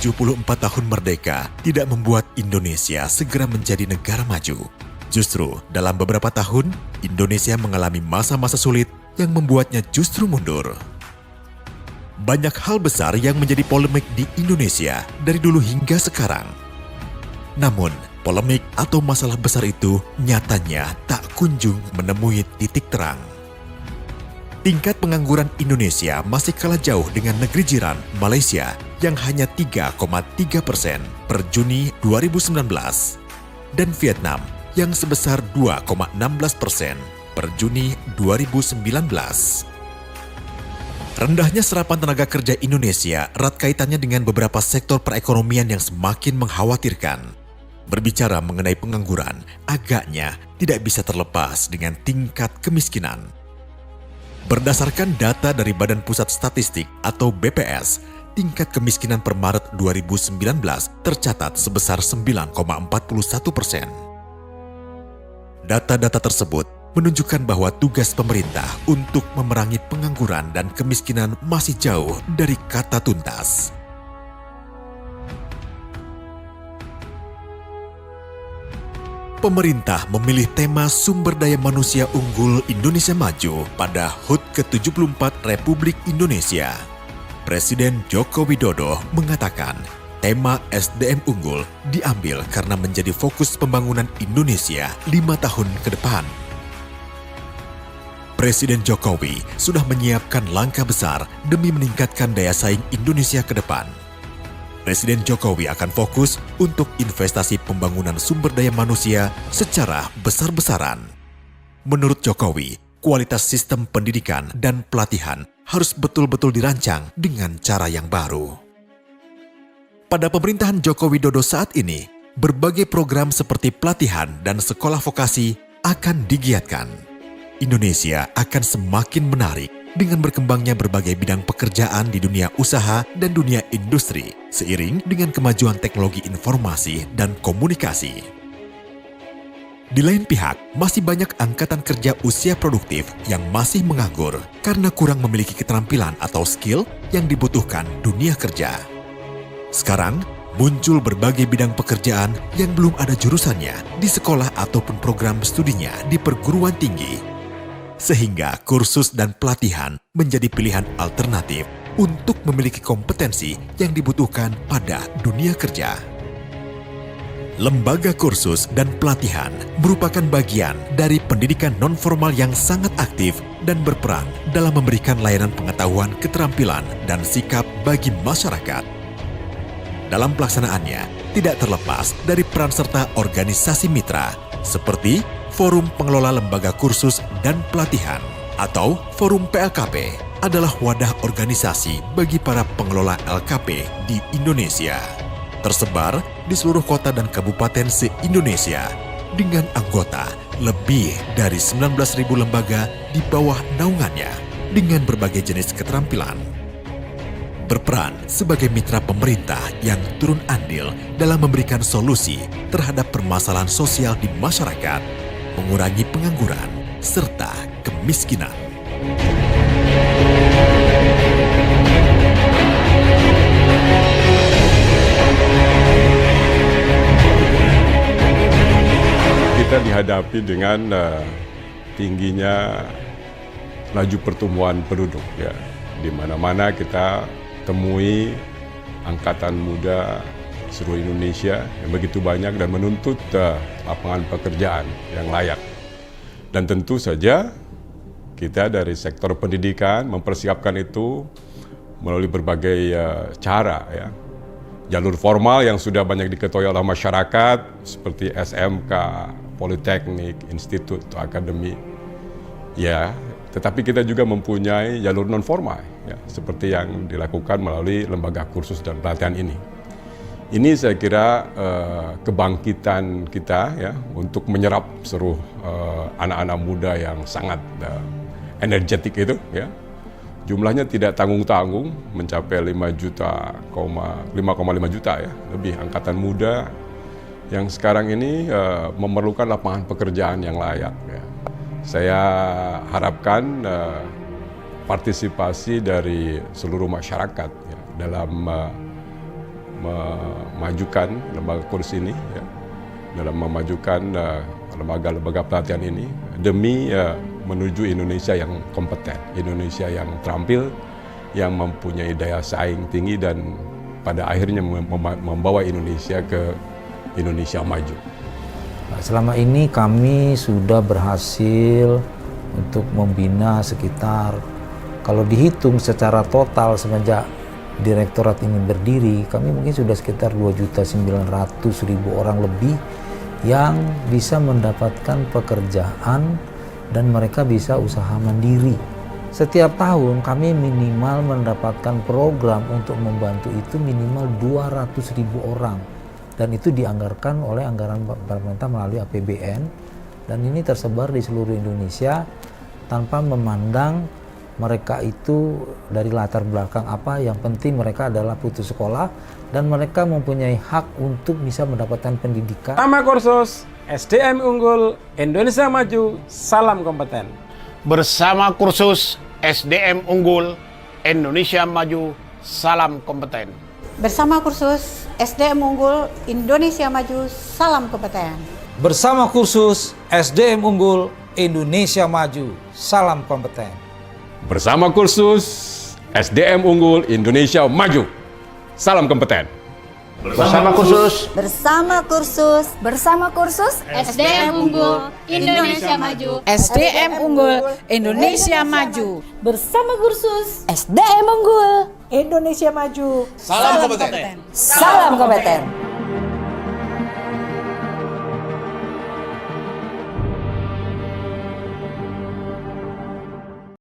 74 tahun merdeka tidak membuat Indonesia segera menjadi negara maju. Justru dalam beberapa tahun, Indonesia mengalami masa-masa sulit yang membuatnya justru mundur. Banyak hal besar yang menjadi polemik di Indonesia dari dulu hingga sekarang. Namun, polemik atau masalah besar itu nyatanya tak kunjung menemui titik terang. Tingkat pengangguran Indonesia masih kalah jauh dengan negeri jiran Malaysia yang hanya 3,3% per Juni 2019 dan Vietnam yang sebesar 2,16% per Juni 2019. Rendahnya serapan tenaga kerja Indonesia erat kaitannya dengan beberapa sektor perekonomian yang semakin mengkhawatirkan. Berbicara mengenai pengangguran, agaknya tidak bisa terlepas dengan tingkat kemiskinan. Berdasarkan data dari Badan Pusat Statistik atau BPS, tingkat kemiskinan per Maret 2019 tercatat sebesar 9,41%. Data-data tersebut menunjukkan bahwa tugas pemerintah untuk memerangi pengangguran dan kemiskinan masih jauh dari kata tuntas. Pemerintah memilih tema Sumber Daya Manusia Unggul Indonesia Maju pada HUT ke-74 Republik Indonesia. Presiden Joko Widodo mengatakan tema SDM Unggul diambil karena menjadi fokus pembangunan Indonesia 5 tahun ke depan. Presiden Jokowi sudah menyiapkan langkah besar demi meningkatkan daya saing Indonesia ke depan. Presiden Jokowi akan fokus untuk investasi pembangunan sumber daya manusia secara besar-besaran. Menurut Jokowi, kualitas sistem pendidikan dan pelatihan harus betul-betul dirancang dengan cara yang baru. Pada pemerintahan Joko Widodo saat ini, berbagai program seperti pelatihan dan sekolah vokasi akan digiatkan. Indonesia akan semakin menarik dengan berkembangnya berbagai bidang pekerjaan di dunia usaha dan dunia industri, seiring dengan kemajuan teknologi informasi dan komunikasi. Di lain pihak, masih banyak angkatan kerja usia produktif yang masih menganggur karena kurang memiliki keterampilan atau skill yang dibutuhkan dunia kerja. Sekarang, muncul berbagai bidang pekerjaan yang belum ada jurusannya di sekolah ataupun program studinya di perguruan tinggi. Sehingga kursus dan pelatihan menjadi pilihan alternatif untuk memiliki kompetensi yang dibutuhkan pada dunia kerja. Lembaga kursus dan pelatihan merupakan bagian dari pendidikan non-formal yang sangat aktif dan berperan dalam memberikan layanan pengetahuan, keterampilan, dan sikap bagi masyarakat. Dalam pelaksanaannya, tidak terlepas dari peran serta organisasi mitra seperti Forum Pengelola Lembaga Kursus dan Pelatihan atau Forum PLKP adalah wadah organisasi bagi para pengelola LKP di Indonesia. Tersebar di seluruh kota dan kabupaten se-Indonesia dengan anggota lebih dari 19.000 lembaga di bawah naungannya dengan berbagai jenis keterampilan. Berperan sebagai mitra pemerintah yang turun andil dalam memberikan solusi terhadap permasalahan sosial di masyarakat, mengurangi pengangguran, serta kemiskinan. Kita dihadapi dengan tingginya laju pertumbuhan penduduk, ya. Di mana-mana kita temui angkatan muda seluruh Indonesia yang begitu banyak dan menuntut lapangan pekerjaan yang layak. Dan tentu saja kita dari sektor pendidikan mempersiapkan itu melalui berbagai cara, ya. Jalur formal yang sudah banyak diketahui oleh masyarakat seperti SMK, Politeknik, Institut, Akademi. Ya, tetapi kita juga mempunyai jalur non formal, ya, seperti yang dilakukan melalui lembaga kursus dan pelatihan ini. Ini saya kira kebangkitan kita, ya, untuk menyerap seluruh anak-anak muda yang sangat energetik itu, ya. Jumlahnya tidak tanggung-tanggung, mencapai 5,5 juta, ya, lebih angkatan muda yang sekarang ini memerlukan lapangan pekerjaan yang layak, ya. Saya harapkan partisipasi dari seluruh masyarakat, ya, dalam memajukan lembaga kursus ini, ya, dalam memajukan lembaga-lembaga pelatihan ini demi menuju Indonesia yang kompeten, Indonesia yang terampil, yang mempunyai daya saing tinggi dan pada akhirnya membawa Indonesia ke Indonesia maju. Selama ini kami sudah berhasil untuk membina sekitar, kalau dihitung secara total semenjak direktorat ini berdiri, kami mungkin sudah sekitar 2.900.000 orang lebih yang bisa mendapatkan pekerjaan dan mereka bisa usaha mandiri. Setiap tahun kami minimal mendapatkan program untuk membantu itu minimal 200.000 orang. Dan itu dianggarkan oleh anggaran pemerintah melalui APBN. Dan ini tersebar di seluruh Indonesia tanpa memandang mereka itu dari latar belakang apa. Yang penting mereka adalah putus sekolah dan mereka mempunyai hak untuk bisa mendapatkan pendidikan. Bersama kursus SDM Unggul Indonesia Maju, salam kompeten. Bersama kursus SDM Unggul Indonesia Maju, salam kompeten. Bersama kursus SDM Unggul Indonesia Maju, salam kompeten. Bersama kursus SDM Unggul Indonesia Maju, salam kompeten. Bersama kursus SDM Unggul Indonesia Maju, salam kompeten. Bersama kursus SDM Unggul Indonesia Maju, SDM Unggul Indonesia Maju. bersama kursus SDM Unggul Indonesia Maju, salam kompeten. salam kompeten.